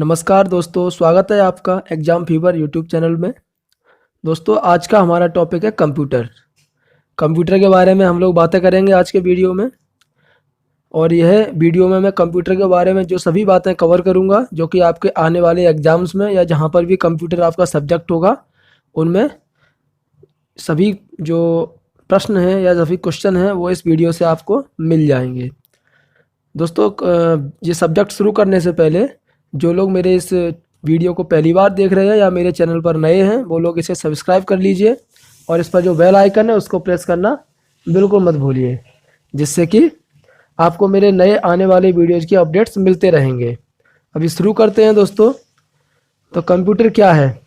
नमस्कार दोस्तों, स्वागत है आपका एग्ज़ाम फीवर यूट्यूब चैनल में। दोस्तों, आज का हमारा टॉपिक है कंप्यूटर। कंप्यूटर के बारे में हम लोग बातें करेंगे आज के वीडियो में। और यह वीडियो में मैं कंप्यूटर के बारे में जो सभी बातें कवर करूंगा जो कि आपके आने वाले एग्ज़ाम्स में या जहां पर भी कंप्यूटर आपका सब्जेक्ट होगा उनमें सभी जो प्रश्न हैं या सभी क्वेश्चन हैं वो इस वीडियो से आपको मिल जाएंगे। दोस्तों, ये सब्जेक्ट शुरू करने से पहले जो लोग मेरे इस वीडियो को पहली बार देख रहे हैं या मेरे चैनल पर नए हैं वो लोग इसे सब्सक्राइब कर लीजिए और इस पर जो बेल आइकन है उसको प्रेस करना बिल्कुल मत भूलिए, जिससे कि आपको मेरे नए आने वाले वीडियोज़ की अपडेट्स मिलते रहेंगे। अभी शुरू करते हैं दोस्तों। तो कंप्यूटर क्या है?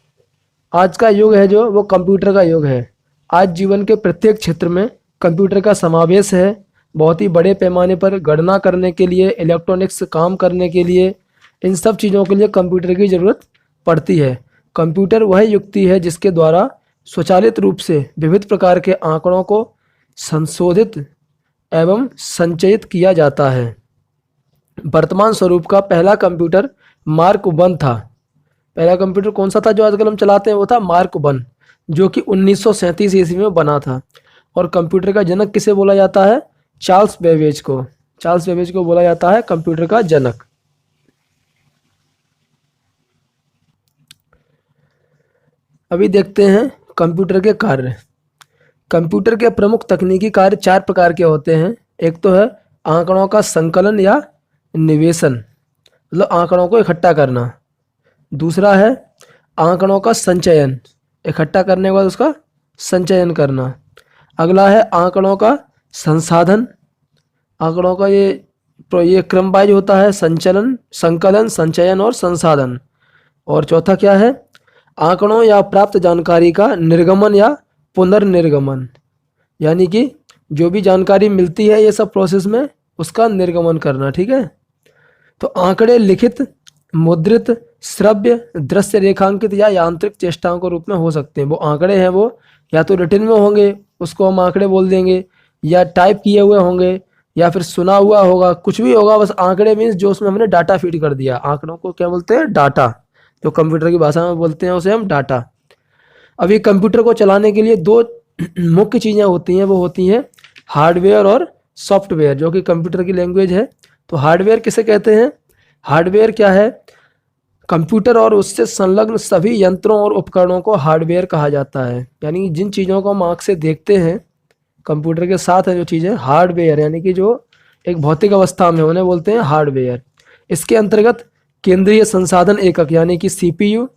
आज का युग है जो वो कंप्यूटर का युग है। आज जीवन के प्रत्येक क्षेत्र में कंप्यूटर का समावेश है। बहुत ही बड़े पैमाने पर गणना करने के लिए, इलेक्ट्रॉनिक्स काम करने के लिए, इन सब चीज़ों के लिए कंप्यूटर की ज़रूरत पड़ती है। कंप्यूटर वह युक्ति है जिसके द्वारा स्वचालित रूप से विविध प्रकार के आंकड़ों को संशोधित एवं संचयित किया जाता है। वर्तमान स्वरूप का पहला कंप्यूटर मार्क 1 था। पहला कंप्यूटर कौन सा था जो आजकल हम चलाते हैं? वो था मार्क 1, जो कि 1937 ईस्वी में बना था। और कंप्यूटर का जनक किसे बोला जाता है? चार्ल्स बेबेज को। चार्ल्स बेबेज को बोला जाता है कंप्यूटर का जनक। अभी देखते हैं कंप्यूटर के कार्य। कंप्यूटर के प्रमुख तकनीकी कार्य 4 प्रकार के होते हैं। एक तो है आंकड़ों का संकलन या निवेशन, मतलब आंकड़ों को इकट्ठा करना। दूसरा है आंकड़ों का संचयन, इकट्ठा करने के बाद उसका संचयन करना। अगला है आंकड़ों का संसाधन, आंकड़ों का ये क्रम वाइज होता है, संचलन, संकलन, संचयन और संसाधन। और चौथा क्या है? आंकड़ों या प्राप्त जानकारी का निर्गमन या पुनर्निर्गमन, यानी कि जो भी जानकारी मिलती है ये सब प्रोसेस में उसका निर्गमन करना। ठीक है। तो आंकड़े लिखित, मुद्रित, श्रव्य, दृश्य, रेखांकित या यांत्रिक चेष्टाओं के रूप में हो सकते हैं। वो आंकड़े हैं वो या तो रिटन में होंगे, उसको हम आंकड़े बोल देंगे, या टाइप किए हुए होंगे, या फिर सुना हुआ होगा, कुछ भी होगा। बस आंकड़े मीन्स जो उसमें हमने डाटा फीड कर दिया। आंकड़ों को क्या बोलते हैं? डाटा। जो कंप्यूटर की भाषा में बोलते हैं उसे हम डाटा। अभी कंप्यूटर को चलाने के लिए 2 मुख्य चीज़ें होती हैं। वो होती हैं हार्डवेयर और सॉफ्टवेयर, जो कि कंप्यूटर की लैंग्वेज है। तो हार्डवेयर किसे कहते हैं? हार्डवेयर क्या है? कंप्यूटर और उससे संलग्न सभी यंत्रों और उपकरणों को हार्डवेयर कहा जाता है। यानी जिन चीज़ों को हम आँख से देखते हैं, कंप्यूटर के साथ है जो चीज़ें, हार्डवेयर यानी कि जो एक भौतिक अवस्था में, उन्हें बोलते हैं हार्डवेयर। इसके अंतर्गत केंद्रीय संसाधन एकक यानी कि सीपीयू,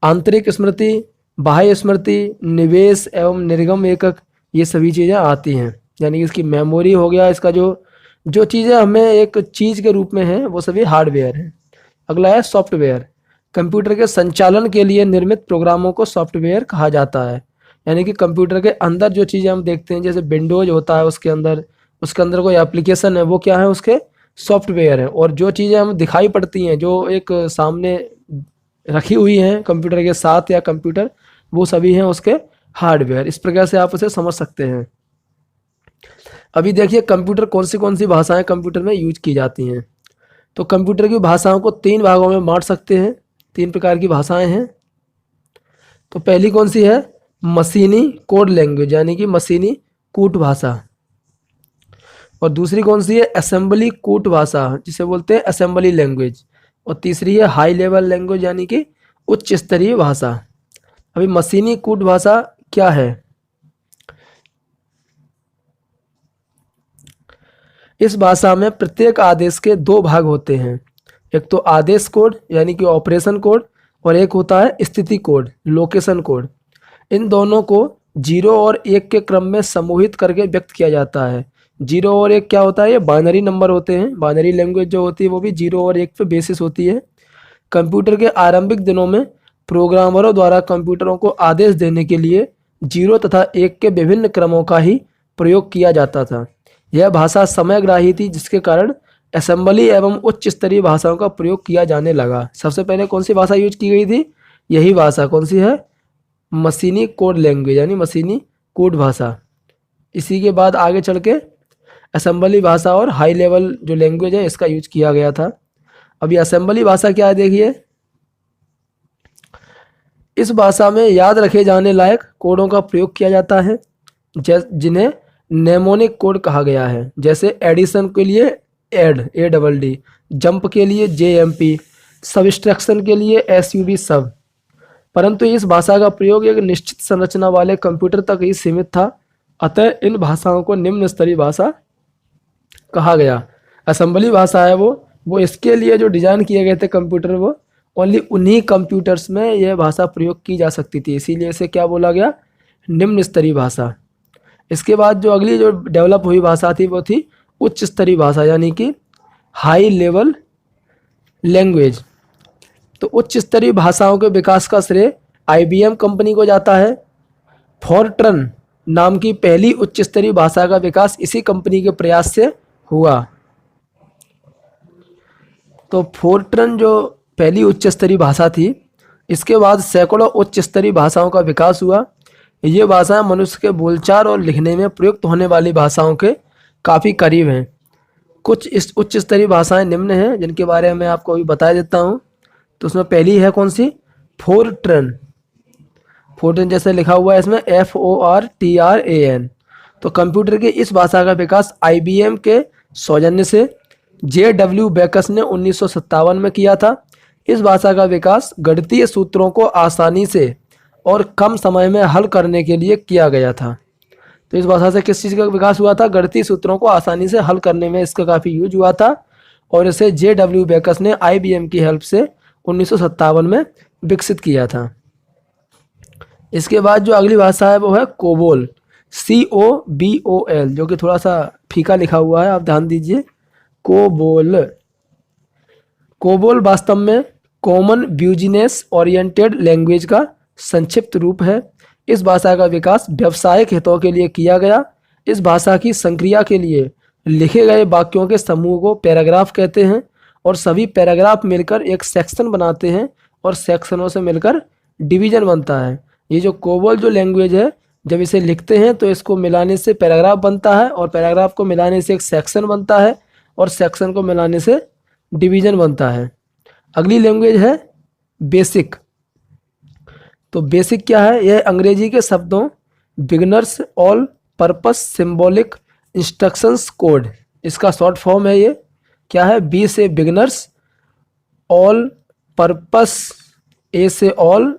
आंतरिक स्मृति, बाह्य स्मृति, निवेश एवं निर्गम एकक, ये सभी चीज़ें आती हैं। यानी कि इसकी मेमोरी हो गया, इसका जो चीज़ें हमें एक चीज़ के रूप में हैं वो सभी हार्डवेयर हैं। अगला है सॉफ्टवेयर। कंप्यूटर के संचालन के लिए निर्मित प्रोग्रामों को सॉफ्टवेयर कहा जाता है। यानी कि कंप्यूटर के अंदर जो चीज़ें हम देखते हैं, जैसे विंडोज होता है, उसके अंदर कोई एप्लीकेशन है, वो क्या है? उसके सॉफ्टवेयर है। और जो चीज़ें हम दिखाई पड़ती हैं, जो एक सामने रखी हुई हैं कंप्यूटर के साथ या कंप्यूटर, वो सभी हैं उसके हार्डवेयर। इस प्रकार से आप उसे समझ सकते हैं। अभी देखिए कंप्यूटर कौन सी भाषाएं कंप्यूटर में यूज की जाती हैं। तो कंप्यूटर की भाषाओं को 3 भागों में बांट सकते हैं। 3 प्रकार की भाषाएं हैं। तो पहली कौन सी है? मशीनी कोड लैंग्वेज, यानी कि मशीनी कूट भाषा। और दूसरी कौन सी है? असेंबली कूट भाषा, जिसे बोलते हैं असेंबली लैंग्वेज। और तीसरी है हाई लेवल लैंग्वेज, यानी कि उच्च स्तरीय भाषा। अभी मशीनी कूट भाषा क्या है? इस भाषा में प्रत्येक आदेश के 2 भाग होते हैं। एक तो आदेश कोड यानी कि ऑपरेशन कोड, और एक होता है स्थिति कोड, लोकेशन कोड। इन दोनों को 0 और 1 के क्रम में समूहित करके व्यक्त किया जाता है। 0 और 1 क्या होता है? ये बाइनरी नंबर होते हैं। बाइनरी लैंग्वेज जो होती है वो भी 0 और 1 पे बेसिस होती है। कंप्यूटर के आरंभिक दिनों में प्रोग्रामरों द्वारा कंप्यूटरों को आदेश देने के लिए 0 तथा 1 के विभिन्न क्रमों का ही प्रयोग किया जाता था। यह भाषा समयग्राही थी, जिसके कारण असेंबली एवं उच्च स्तरीय भाषाओं का प्रयोग किया जाने लगा। सबसे पहले कौन सी भाषा यूज की गई थी? यही भाषा कौन सी है? मशीनी कोड लैंग्वेज, यानी मशीनी कोड भाषा। इसी के बाद आगे चल के असेंबली भाषा और हाई लेवल जो लैंग्वेज है इसका यूज किया गया था। अभी असेंबली भाषा क्या है देखिए, इस भाषा में याद रखे जाने लायक कोडों का प्रयोग किया जाता है जिन्हें नेमोनिक कोड कहा गया है। जैसे एडिशन के लिए एड ADD, जंप के लिए JMP, सबट्रैक्शन के लिए SUB सब। परंतु इस भाषा का प्रयोग एक निश्चित संरचना वाले कंप्यूटर तक ही सीमित था, अतः इन भाषाओं को निम्न स्तरीय भाषा कहा गया। असेंबली भाषा है वो इसके लिए जो डिजाइन किए गए थे कंप्यूटर, वो ओनली उन्हीं कंप्यूटर्स में यह भाषा प्रयोग की जा सकती थी, इसीलिए इसे क्या बोला गया, निम्न स्तरीय भाषा। इसके बाद जो अगली जो डेवलप हुई भाषा थी वो थी उच्च स्तरीय भाषा, यानी कि हाई लेवल लैंग्वेज। तो उच्च स्तरीय भाषाओं के विकास का श्रेय IBM कंपनी को जाता है। फोर्ट्रन नाम की पहली उच्च स्तरीय भाषा का विकास इसी कंपनी के प्रयास से हुआ। तो फोर्ट्रन जो पहली उच्च स्तरीय भाषा थी, इसके बाद सैकड़ों उच्च स्तरीय भाषाओं का विकास हुआ। ये भाषाएं मनुष्य के बोलचाल और लिखने में प्रयुक्त होने वाली भाषाओं के काफ़ी करीब हैं। कुछ इस उच्च स्तरीय भाषाएं निम्न हैं जिनके बारे में आपको अभी बता देता हूँ। तो उसमें पहली है कौन सी, फोर्ट्रन। फोर्ट्रन जैसे लिखा हुआ है इसमें FORTRAN। तो कंप्यूटर की इस भाषा का विकास IBM के सौजन्य से JW बेकस ने 1957 में किया था। इस भाषा का विकास गणितीय सूत्रों को आसानी से और कम समय में हल करने के लिए किया गया था। तो इस भाषा से किस चीज़ का विकास हुआ था, गणितीय सूत्रों को आसानी से हल करने में इसका काफ़ी यूज हुआ था, और इसे JW बेकस ने IBM की हेल्प से 1957 में विकसित किया था। इसके बाद जो अगली भाषा है वो है कोबोल, COBOL, जो कि थोड़ा सा फीका लिखा हुआ है, आप ध्यान दीजिए। कोबोल वास्तव में कॉमन बिजनेस ओरिएंटेड लैंग्वेज का संक्षिप्त रूप है। इस भाषा का विकास व्यावसायिक हितों के लिए किया गया। इस भाषा की संक्रिया के लिए लिखे गए वाक्यों के समूह को पैराग्राफ कहते हैं, और सभी पैराग्राफ मिलकर एक सेक्शन बनाते हैं, और सेक्शनों से मिलकर डिवीजन बनता है। ये जो कोबोल जो लैंग्वेज है, जब इसे लिखते हैं तो इसको मिलाने से पैराग्राफ बनता है, और पैराग्राफ को मिलाने से एक सेक्शन बनता है, और सेक्शन को मिलाने से डिवीजन बनता है। अगली लैंग्वेज है बेसिक। तो बेसिक क्या है, यह अंग्रेजी के शब्दों beginners all purpose symbolic instructions code, इसका शॉर्ट फॉर्म है। ये क्या है, B से बिगनर्स, ऑल पर्पस, A से all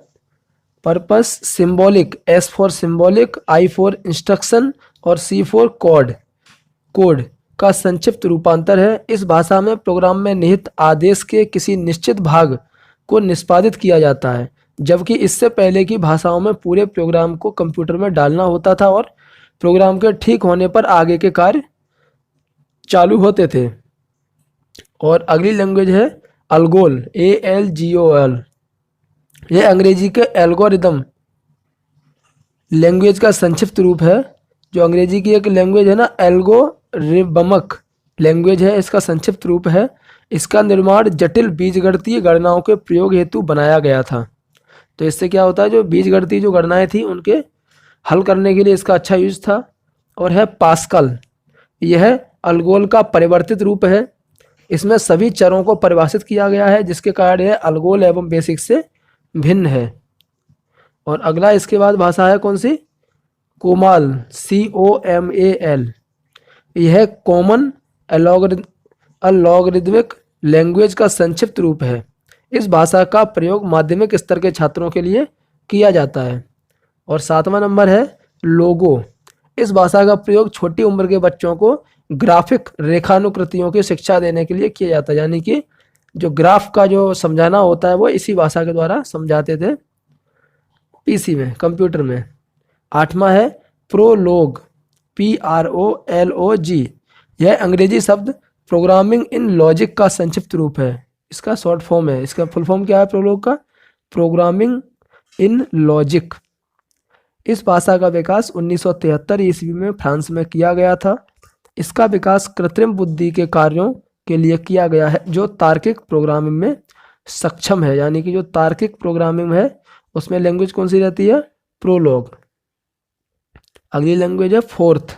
purpose, symbolic, S for symbolic, I for instruction और C फॉर कोड का संक्षिप्त रूपांतर है। इस भाषा में प्रोग्राम में निहित आदेश के किसी निश्चित भाग को निष्पादित किया जाता है, जबकि इससे पहले की भाषाओं में पूरे प्रोग्राम को कंप्यूटर में डालना होता था और प्रोग्राम के ठीक होने पर आगे के कार्य चालू होते थे। और अगली लैंग्वेज है अल्गोल, ALGOL। यह अंग्रेजी के एल्गोरिदम लैंग्वेज का संक्षिप्त रूप है। जो अंग्रेजी की एक लैंग्वेज है ना, एल्गोरिदमिक लैंग्वेज है, इसका संक्षिप्त रूप है। इसका निर्माण जटिल बीजगणितीय गणनाओं के प्रयोग हेतु बनाया गया था। तो इससे क्या होता है, जो बीजगणितीय जो गणनाएं थी उनके हल करने के लिए इसका अच्छा यूज था। और है पास्कल, यह अल्गोल का परिवर्तित रूप है। इसमें सभी चरों को परिभाषित किया गया है, जिसके कारण यह अल्गोल एवं बेसिक से भिन्न है। और अगला इसके बाद भाषा है कौन सी, कोमाल, COMAL। यह कॉमन अलॉगरिदमिक लैंग्वेज का संक्षिप्त रूप है। इस भाषा का प्रयोग माध्यमिक स्तर के छात्रों के लिए किया जाता है। और 7वां नंबर है लोगो। इस भाषा का प्रयोग छोटी उम्र के बच्चों को ग्राफिक रेखानुकृतियों की शिक्षा देने के लिए किया जाता है, यानी कि जो ग्राफ का जो समझाना होता है वो इसी भाषा के द्वारा समझाते थे PC में, कंप्यूटर में। 8वां है प्रोलोग, PROLOG। यह अंग्रेजी शब्द प्रोग्रामिंग इन लॉजिक का संक्षिप्त रूप है। इसका शॉर्ट फॉर्म है, इसका फुल फॉर्म क्या है प्रोलोग का, प्रोग्रामिंग इन लॉजिक। इस भाषा का विकास 1973 ईस्वी में फ्रांस में किया गया था। इसका विकास कृत्रिम बुद्धि के कार्यों के लिए किया गया है जो तार्किक प्रोग्रामिंग में सक्षम है, यानी कि जो तार्किक प्रोग्रामिंग है उसमें लैंग्वेज कौन सी रहती है, प्रोलोग। अगली लैंग्वेज है फोर्थ।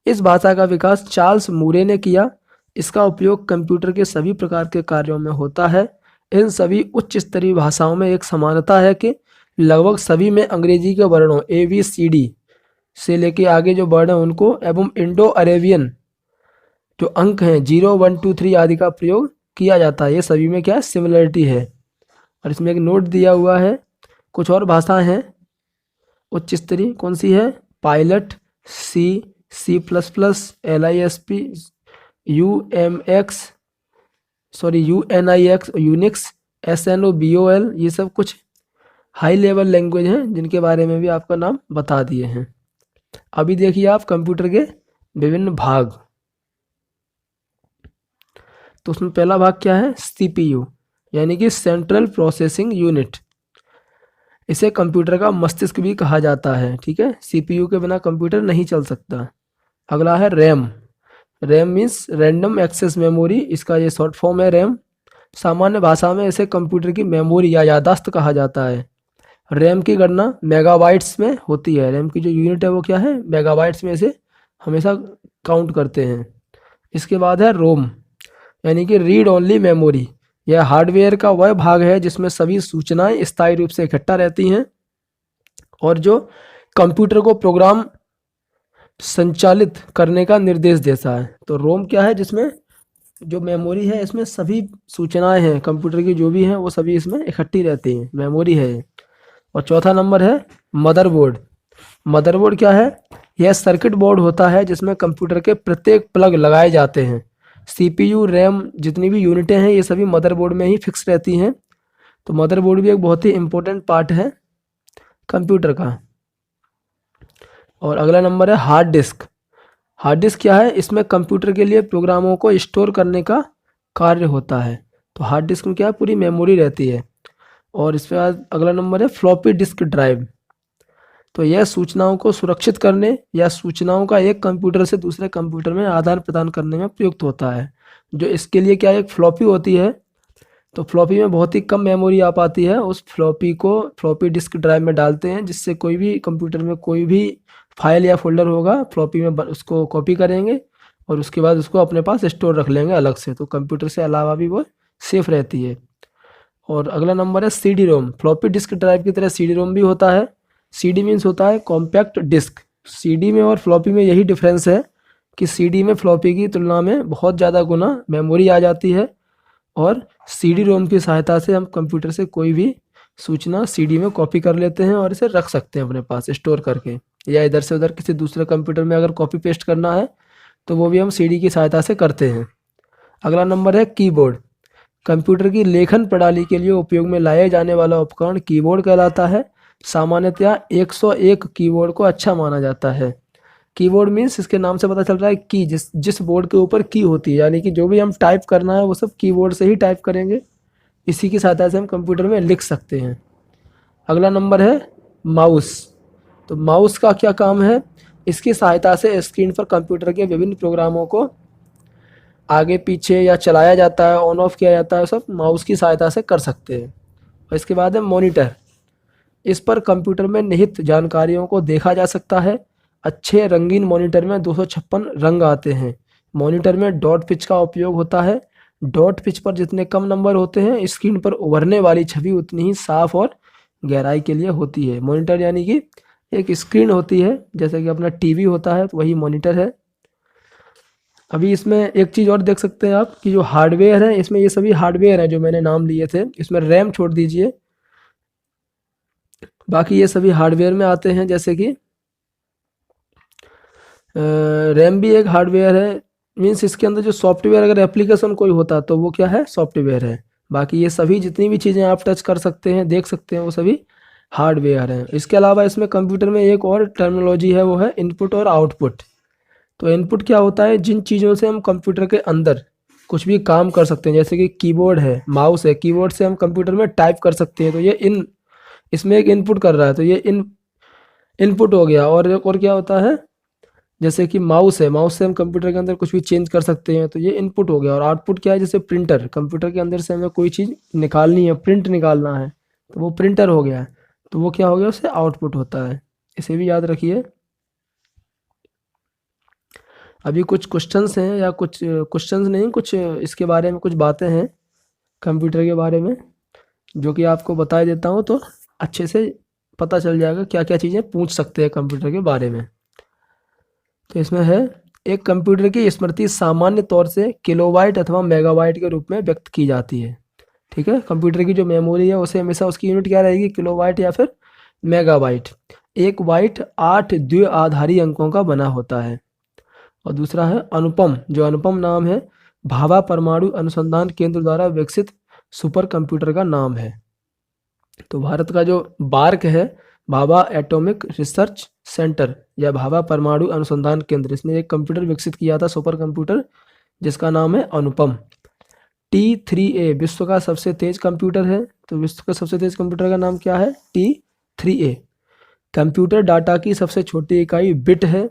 इस भाषा का विकास चार्ल्स मूरे ने किया। इसका उपयोग कंप्यूटर के सभी प्रकार के कार्यों में होता है। इन सभी उच्च स्तरीय भाषाओं में एक समानता है कि लगभग सभी में अंग्रेजी के वर्णों ABCD से लेके आगे जो वर्ण हैं उनको एवं इंडो अरेबियन जो अंक हैं 0 1 2 3 आदि का प्रयोग किया जाता है। ये सभी में क्या है, सिमिलरिटी है। और इसमें एक नोट दिया हुआ है, कुछ और भाषाएं हैं उच्च स्तरीय, कौन सी है, pilot, C++, LISP, UNIX, Unix, SNOBOL, ये सब कुछ हाई लेवल लैंग्वेज हैं जिनके बारे में भी आपका नाम बता दिए हैं। अभी देखिए आप कंप्यूटर के विभिन्न भाग। तो उसमें पहला भाग क्या है, CPU, यानी कि सेंट्रल प्रोसेसिंग यूनिट। इसे कंप्यूटर का मस्तिष्क भी कहा जाता है। ठीक है, CPU के बिना कंप्यूटर नहीं चल सकता। अगला है RAM. RAM means random access memory, इसका ये शॉर्ट फॉर्म है रैम। सामान्य भाषा में इसे कंप्यूटर की मेमोरी या याददाश्त कहा जाता है। रैम की गणना मेगाबाइट्स में होती है। रैम की जो यूनिट है वो क्या है, मेगाबाइट्स में इसे हमेशा काउंट करते हैं। इसके बाद है रोम, यानी कि रीड ओनली मेमोरी। यह हार्डवेयर का वह भाग है जिसमें सभी सूचनाएं स्थायी रूप से इकट्ठा रहती हैं और जो कंप्यूटर को प्रोग्राम संचालित करने का निर्देश देता है। तो रोम क्या है, जिसमें जो मेमोरी है इसमें सभी सूचनाएं हैं कंप्यूटर की जो भी हैं वो सभी इसमें इकट्ठी रहती हैं, मेमोरी है। और चौथा नंबर है मदरबोर्ड। मदरबोर्ड क्या है, यह सर्किट बोर्ड होता है जिसमें कंप्यूटर के प्रत्येक प्लग लगाए जाते हैं। CPU, रैम, जितनी भी यूनिटें हैं ये सभी मदरबोर्ड में ही फिक्स रहती हैं। तो मदरबोर्ड भी एक बहुत ही इंपॉर्टेंट पार्ट है कंप्यूटर का। और अगला नंबर है हार्ड डिस्क। हार्ड डिस्क क्या है, इसमें कंप्यूटर के लिए प्रोग्रामों को स्टोर करने का कार्य होता है। तो हार्ड डिस्क में क्या है, पूरी मेमोरी रहती है। और इसके बाद अगला नंबर है फ्लॉपी डिस्क ड्राइव। तो यह सूचनाओं को सुरक्षित करने या सूचनाओं का एक कंप्यूटर से दूसरे कंप्यूटर में आदान प्रदान करने में प्रयुक्त होता है। जो इसके लिए क्या एक फ्लॉपी होती है, तो फ्लॉपी में बहुत ही कम मेमोरी आ पाती है, उस फ्लॉपी को फ्लॉपी डिस्क ड्राइव में डालते हैं जिससे कोई भी कंप्यूटर में कोई भी फाइल या फोल्डर होगा फ्लॉपी में उसको कॉपी करेंगे और उसके बाद उसको अपने पास स्टोर रख लेंगे अलग से। तो कंप्यूटर से अलावा भी वो सेफ रहती है। और अगला नंबर है CD-ROM। फ्लॉपी डिस्क ड्राइव की तरह CD-ROM भी होता है। CD मीन्स होता है कॉम्पैक्ट डिस्क। CD में और फ्लॉपी में यही डिफरेंस है कि CD में फ्लॉपी की तुलना में बहुत ज़्यादा गुना मेमोरी आ जाती है और CD-ROM की सहायता से हम कंप्यूटर से कोई भी सूचना CD में कॉपी कर लेते हैं और इसे रख सकते हैं अपने पास स्टोर करके, या इधर से उधर किसी दूसरे कंप्यूटर में अगर कॉपी पेस्ट करना है तो वो भी हम CD की सहायता से करते हैं। अगला नंबर है कीबोर्ड। कंप्यूटर की लेखन प्रणाली के लिए उपयोग में लाए जाने वाला उपकरण कीबोर्ड कहलाता है। सामान्यतया 101 कीबोर्ड को अच्छा माना जाता है। कीबोर्ड मीन्स इसके नाम से पता चल रहा है की, जिस बोर्ड के ऊपर की होती है, यानी कि जो भी हम टाइप करना है वो सब कीबोर्ड से ही टाइप करेंगे। इसी की सहायता से हम कंप्यूटर में लिख सकते हैं। अगला नंबर है माउस। तो माउस का क्या काम है, इसकी सहायता से स्क्रीन पर कंप्यूटर के विभिन्न प्रोग्रामों को आगे पीछे या चलाया जाता है, ऑन ऑफ किया जाता है, सब माउस की सहायता से कर सकते हैं। और इसके बाद है मॉनिटर। इस पर कंप्यूटर में निहित जानकारियों को देखा जा सकता है। अच्छे रंगीन मॉनिटर में 256 रंग आते हैं। मॉनिटर में डॉट पिच का उपयोग होता है। डॉट पिच पर जितने कम नंबर होते हैं स्क्रीन पर उभरने वाली छवि उतनी ही साफ और गहराई के लिए होती है। मॉनिटर यानी कि एक स्क्रीन होती है, जैसे कि अपना टीवी होता है तो वही मॉनिटर है। अभी इसमें एक चीज़ और देख सकते हैं आप कि जो हार्डवेयर है इसमें ये सभी हार्डवेयर हैं जो मैंने नाम लिए थे। इसमें रैम छोड़ दीजिए, बाकी ये सभी हार्डवेयर में आते हैं। जैसे कि रैम भी एक हार्डवेयर है, मीन्स इसके अंदर जो सॉफ्टवेयर अगर एप्लीकेशन कोई होता तो वो क्या है, सॉफ्टवेयर है। बाकी ये सभी जितनी भी चीज़ें आप टच कर सकते हैं, देख सकते हैं, वो सभी हार्डवेयर हैं। इसके अलावा इसमें कंप्यूटर में एक और टर्मिनोलॉजी है, वो है इनपुट और आउटपुट। तो इनपुट क्या होता है, जिन चीज़ों से हम कंप्यूटर के अंदर कुछ भी काम कर सकते हैं, जैसे कि कीबोर्ड है, माउस है, कीबोर्ड से हम कंप्यूटर में टाइप कर सकते हैं, तो ये इसमें एक इनपुट कर रहा है, तो ये इनपुट हो गया। और क्या होता है, जैसे कि माउस है, माउस से हम कंप्यूटर के अंदर कुछ भी चेंज कर सकते हैं, तो ये इनपुट हो गया। और आउटपुट क्या है, जैसे प्रिंटर, कंप्यूटर के अंदर से हमें कोई चीज़ निकालनी है, प्रिंट निकालना है, तो वो प्रिंटर हो गया, तो वो क्या हो गया, उससे आउटपुट होता है। इसे भी याद रखिए। अभी कुछ क्वेश्चंस हैं या कुछ क्वेश्चंस नहीं, कुछ इसके बारे में कुछ बातें हैं कंप्यूटर के बारे में, जो कि आपको बता देता हूँ तो अच्छे से पता चल जाएगा क्या क्या चीज़ें पूछ सकते हैं कंप्यूटर के बारे में। तो इसमें है, एक कंप्यूटर की स्मृति सामान्य तौर से किलोबाइट अथवा मेगाबाइट के रूप में व्यक्त की जाती है। ठीक है, कंप्यूटर की जो मेमोरी है उसे हमेशा उसकी यूनिट क्या रहेगी, किलोबाइट या फिर मेगाबाइट। एक बाइट 8 द्विआधारी अंकों का बना होता है। और दूसरा है अनुपम, जो अनुपम नाम है भाभा परमाणु अनुसंधान केंद्र द्वारा विकसित सुपर कंप्यूटर का नाम है। तो भारत का जो बार्क है, भाभा एटॉमिक रिसर्च सेंटर या भाभा परमाणु अनुसंधान केंद्र, इसने एक कंप्यूटर विकसित किया था, सुपर कंप्यूटर, जिसका नाम है अनुपम। T3A विश्व का सबसे तेज कंप्यूटर है। तो विश्व का सबसे तेज कंप्यूटर का नाम क्या है, T3A। कंप्यूटर डाटा की सबसे छोटी इकाई बिट है।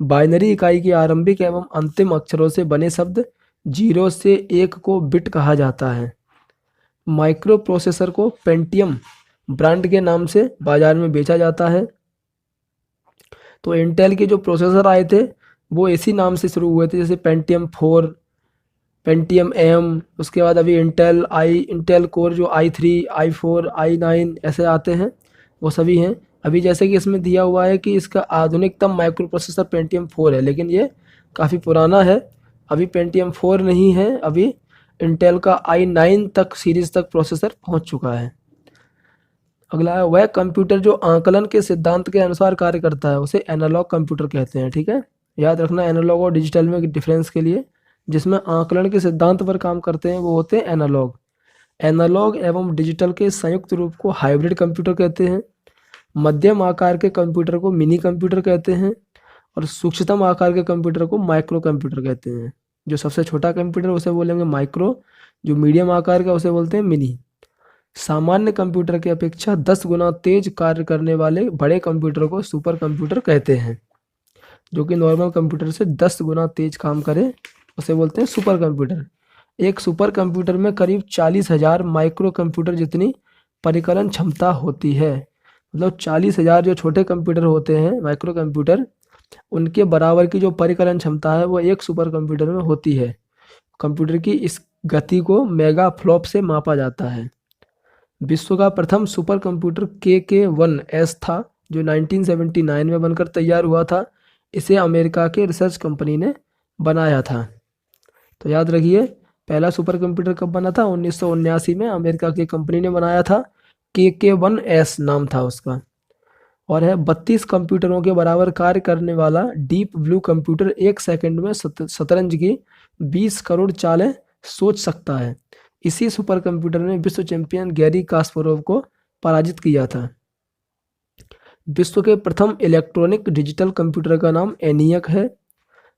बाइनरी इकाई के आरंभिक एवं अंतिम अक्षरों से बने शब्द 0 से 1 को बिट कहा जाता है। माइक्रो प्रोसेसर को पेंटियम ब्रांड के नाम से बाजार में बेचा जाता है। तो इंटेल के जो प्रोसेसर आए थे वो इसी नाम से शुरू हुए थे, जैसे पेंटियम 4, पेंटियम एम, उसके बाद अभी इंटेल कोर जो i3, i4, i9 ऐसे आते हैं, वो सभी हैं। अभी जैसे कि इसमें दिया हुआ है कि इसका आधुनिकतम माइक्रो प्रोसेसर पेंटियम 4 है, लेकिन ये काफ़ी पुराना है, अभी पेंटियम 4 नहीं है, अभी इंटेल का i9 तक सीरीज तक प्रोसेसर पहुंच चुका है। अगला है, वह कंप्यूटर जो आंकलन के सिद्धांत के अनुसार कार्य करता है उसे एनालॉग कंप्यूटर कहते हैं। ठीक है, याद रखना एनालॉग और डिजिटल में डिफरेंस के लिए, जिसमें आंकलन के सिद्धांत पर काम करते हैं वो होते हैं एनालॉग। एनालॉग एवं डिजिटल के संयुक्त रूप को हाइब्रिड कंप्यूटर कहते हैं। मध्यम आकार के कंप्यूटर को मिनी कंप्यूटर कहते हैं और सूक्ष्मतम आकार के कंप्यूटर को माइक्रो कंप्यूटर कहते हैं। जो सबसे छोटा कंप्यूटर उसे बोलेंगे माइक्रो, जो मीडियम आकार का उसे बोलते हैं मिनी। सामान्य कंप्यूटर की अपेक्षा 10 गुना तेज कार्य करने वाले बड़े कंप्यूटर को सुपर कंप्यूटर कहते हैं। जो कि नॉर्मल कंप्यूटर से 10 गुना तेज काम करे उसे बोलते हैं सुपर कंप्यूटर। एक सुपर कंप्यूटर में करीब 40,000 माइक्रो कंप्यूटर जितनी परिकलन क्षमता होती है। मतलब 40,000 जो छोटे कंप्यूटर होते हैं माइक्रो कंप्यूटर, उनके बराबर की जो परिकलन क्षमता है वो एक सुपर कंप्यूटर में होती है। कंप्यूटर की इस गति को मेगा फ्लॉप से मापा जाता है। विश्व का प्रथम सुपर कंप्यूटर KK-1S था, जो 1979 में बनकर तैयार हुआ था। इसे अमेरिका के रिसर्च कंपनी ने बनाया था। तो याद रखिए, पहला सुपर कंप्यूटर कब बना था, 1979 में अमेरिका की कंपनी ने बनाया था। KK-1S नाम था उसका। और है 32 कंप्यूटरों के बराबर कार्य करने वाला डीप ब्लू कंप्यूटर 1 सेकंड में शतरंज की 20 करोड़ चालें सोच सकता है। इसी सुपर कंप्यूटर ने विश्व चैंपियन गैरी कास्परोव को पराजित किया था। विश्व के प्रथम इलेक्ट्रॉनिक डिजिटल कंप्यूटर का नाम ENIAC है।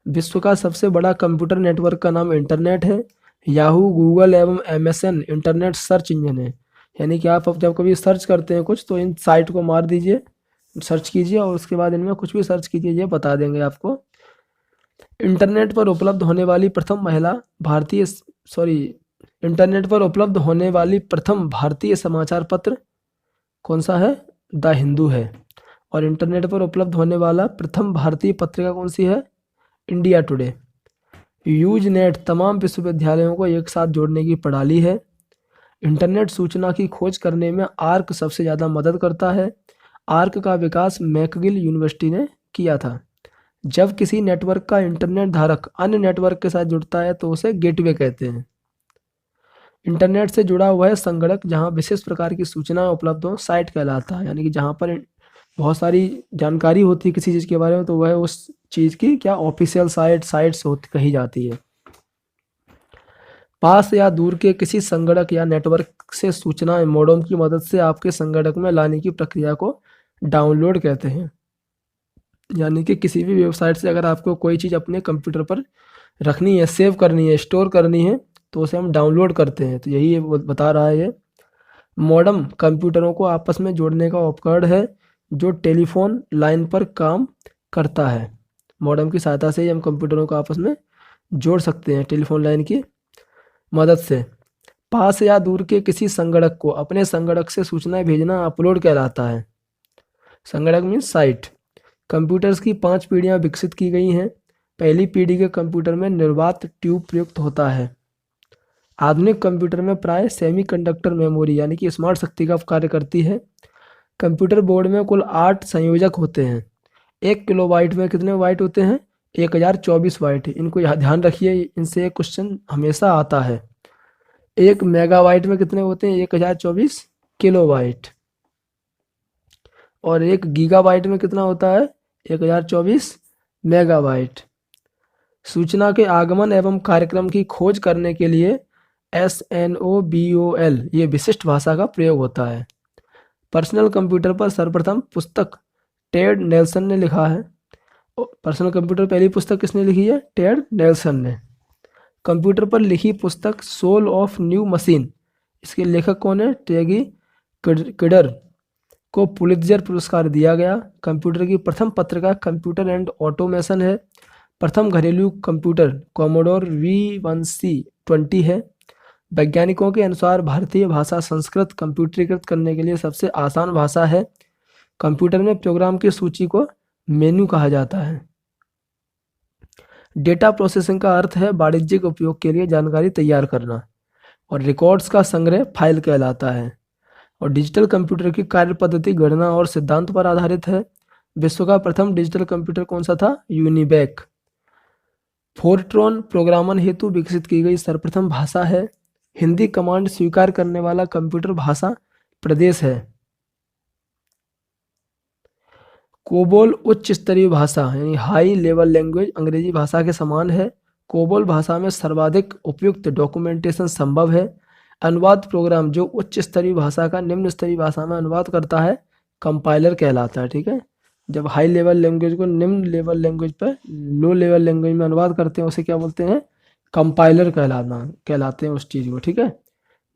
विश्व का सबसे बड़ा कंप्यूटर नेटवर्क का नाम इंटरनेट है। याहू, गूगल एवं MSN इंटरनेट सर्च इंजन है। यानी कि आप जब कभी सर्च करते हैं कुछ, तो इन साइट को मार दीजिए, सर्च कीजिए और उसके बाद इनमें कुछ भी सर्च कीजिए, ये बता देंगे आपको। इंटरनेट पर उपलब्ध होने वाली प्रथम भारतीय समाचार पत्र कौन सा है, द हिंदू है। और इंटरनेट पर उपलब्ध होने वाला प्रथम भारतीय पत्रिका कौन सी है, इंडिया टुडे। यूजनेट तमाम विश्वविद्यालयों को एक साथ जोड़ने की प्रणाली है। इंटरनेट सूचना की खोज करने में आर्क सबसे ज़्यादा मदद करता है। आर्क का विकास मैकगिल यूनिवर्सिटी ने किया था। जब किसी नेटवर्क का इंटरनेट धारक अन्य नेटवर्क के साथ जुड़ता है तो उसे गेटवे कहते हैं। इंटरनेट से जुड़ा हुआ है संगणक जहां विशेष प्रकार की सूचनाएं उपलब्ध हो, साइट कहलाता है। यानी कि जहां पर बहुत सारी जानकारी होती है किसी चीज़ के बारे में, तो वह उस चीज़ की क्या ऑफिशियल साइट्स होती कही जाती है। पास या दूर के किसी संगणक या नेटवर्क से सूचनाएं मॉडेम की मदद से आपके संगणक में लाने की प्रक्रिया को डाउनलोड कहते हैं। यानी कि किसी भी वेबसाइट से अगर आपको कोई चीज़ अपने कंप्यूटर पर रखनी है, सेव करनी है, स्टोर करनी है, तो उसे हम डाउनलोड करते हैं। तो यही वो बता रहा है ये। मॉडेम कंप्यूटरों को आपस में जोड़ने का उपकरण है जो टेलीफोन लाइन पर काम करता है। मॉडेम की सहायता से ही हम कंप्यूटरों को आपस में जोड़ सकते हैं टेलीफोन लाइन की मदद से। पास या दूर के किसी संगणक को अपने संगणक से सूचनाएं भेजना अपलोड कहलाता है। संगणक मीन्स साइट। कंप्यूटर्स की 5 पीढ़ियां विकसित की गई हैं। पहली पीढ़ी के कंप्यूटर में निर्वात ट्यूब प्रयुक्त होता है। आधुनिक कंप्यूटर में प्राय सेमीकंडक्टर मेमोरी यानी कि स्मार्ट शक्ति का कार्य करती है। कंप्यूटर बोर्ड में कुल 8 संयोजक होते हैं। 1 किलोबाइट में कितने बाइट होते हैं? 1024 बाइट। इनको ध्यान रखिए, इनसे एक क्वेश्चन हमेशा आता है। 1 मेगाबाइट में कितने होते हैं? 1024 किलोबाइट। और 1 गीगाबाइट में कितना होता है? 1024 मेगाबाइट। सूचना के आगमन एवं कार्यक्रम की खोज करने के लिए SNOBOL ये विशिष्ट भाषा का प्रयोग होता है। पर्सनल कंप्यूटर पर सर्वप्रथम पुस्तक टेड नेल्सन ने लिखा है। पर्सनल कंप्यूटर पहली पुस्तक किसने लिखी है? टेड नेल्सन ने। कंप्यूटर पर लिखी पुस्तक सोल ऑफ न्यू मशीन, इसके लेखक कौन है? टेगी किडर को पुलित्जर पुरस्कार दिया गया। कंप्यूटर की प्रथम पत्रिका कंप्यूटर एंड ऑटोमेशन है। प्रथम घरेलू कंप्यूटर कोमोडोर V1C20 है। वैज्ञानिकों के अनुसार भारतीय भाषा संस्कृत कंप्यूटरीकृत करने के लिए सबसे आसान भाषा है। कंप्यूटर में प्रोग्राम की सूची को मेनू कहा जाता है। डेटा प्रोसेसिंग का अर्थ है वाणिज्यिक उपयोग के लिए जानकारी तैयार करना, और रिकॉर्ड्स का संग्रह फाइल कहलाता है। और डिजिटल कंप्यूटर की कार्य पद्धति गणना और सिद्धांत पर आधारित है। विश्व का प्रथम डिजिटल कंप्यूटर कौन सा था? यूनिबैक। फोर्ट्रॉन प्रोग्रामन हेतु विकसित की गई सर्वप्रथम भाषा है। हिंदी कमांड स्वीकार करने वाला कंप्यूटर भाषा प्रदेश है। कोबोल उच्च स्तरीय भाषा यानी हाई लेवल लैंग्वेज अंग्रेजी भाषा के समान है। कोबोल भाषा में सर्वाधिक उपयुक्त डॉक्यूमेंटेशन संभव है। अनुवाद प्रोग्राम जो उच्च स्तरीय भाषा का निम्न स्तरीय भाषा में अनुवाद करता है कंपाइलर कहलाता है। ठीक है, जब हाई लेवल लैंग्वेज को निम्न लेवल लैंग्वेज पर लो लेवल लैंग्वेज में अनुवाद करते हैं उसे क्या बोलते हैं? कंपाइलर कहलाते हैं उस चीज़ को। ठीक है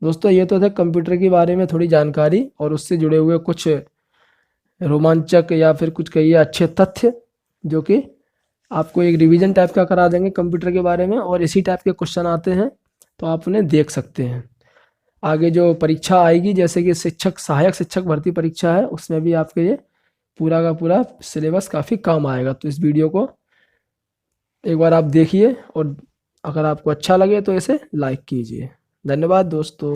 दोस्तों, ये तो थे कंप्यूटर के बारे में थोड़ी जानकारी और उससे जुड़े हुए कुछ रोमांचक या फिर कुछ कहिए अच्छे तथ्य, जो कि आपको एक रिवीजन टाइप का करा देंगे कंप्यूटर के बारे में, और इसी टाइप के क्वेश्चन आते हैं तो आप उन्हें देख सकते हैं। आगे जो परीक्षा आएगी जैसे कि सहायक शिक्षक भर्ती परीक्षा है, उसमें भी आपके ये पूरा का पूरा सिलेबस काफ़ी काम आएगा। तो इस वीडियो को एक बार आप देखिए और अगर आपको अच्छा लगे तो इसे लाइक कीजिए। धन्यवाद दोस्तों।